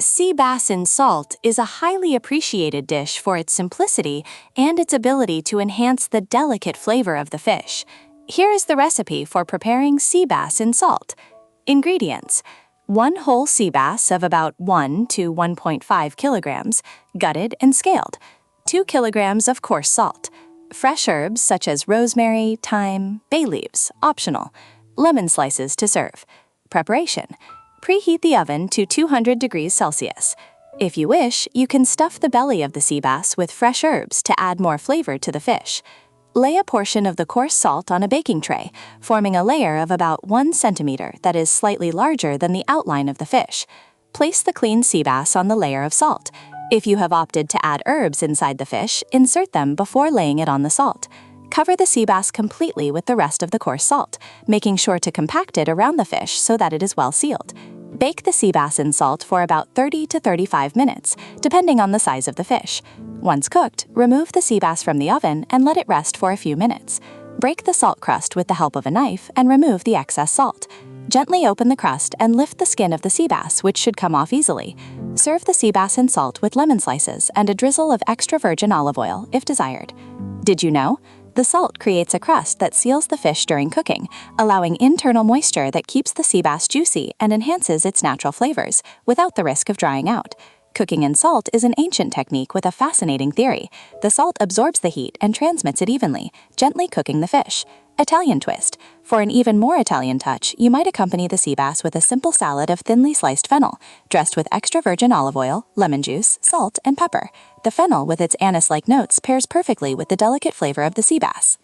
Sea bass in salt is a highly appreciated dish for its simplicity and its ability to enhance the delicate flavor of the fish. Here is the recipe for preparing sea bass in salt. Ingredients: 1 whole sea bass of about 1 to 1.5 kilograms, gutted and scaled, 2 kilograms of coarse salt, fresh herbs such as rosemary, thyme, bay leaves, optional, lemon slices to serve. Preparation: preheat the oven to 200 degrees Celsius. If you wish, you can stuff the belly of the sea bass with fresh herbs to add more flavor to the fish. Lay a portion of the coarse salt on a baking tray, forming a layer of about 1 centimeter that is slightly larger than the outline of the fish. Place the clean sea bass on the layer of salt. If you have opted to add herbs inside the fish, insert them before laying it on the salt. Cover the sea bass completely with the rest of the coarse salt, making sure to compact it around the fish so that it is well sealed. Bake the sea bass in salt for about 30 to 35 minutes, depending on the size of the fish. Once cooked, remove the sea bass from the oven and let it rest for a few minutes. Break the salt crust with the help of a knife and remove the excess salt. Gently open the crust and lift the skin of the sea bass, which should come off easily. Serve the sea bass in salt with lemon slices and a drizzle of extra virgin olive oil, if desired. Did you know? The salt creates a crust that seals the fish during cooking, allowing internal moisture that keeps the sea bass juicy and enhances its natural flavors, without the risk of drying out. Cooking in salt is an ancient technique with a fascinating theory. The salt absorbs the heat and transmits it evenly, gently cooking the fish. Italian twist: for an even more Italian touch, you might accompany the sea bass with a simple salad of thinly sliced fennel, dressed with extra virgin olive oil, lemon juice, salt, and pepper. The fennel, with its anise-like notes, pairs perfectly with the delicate flavor of the sea bass.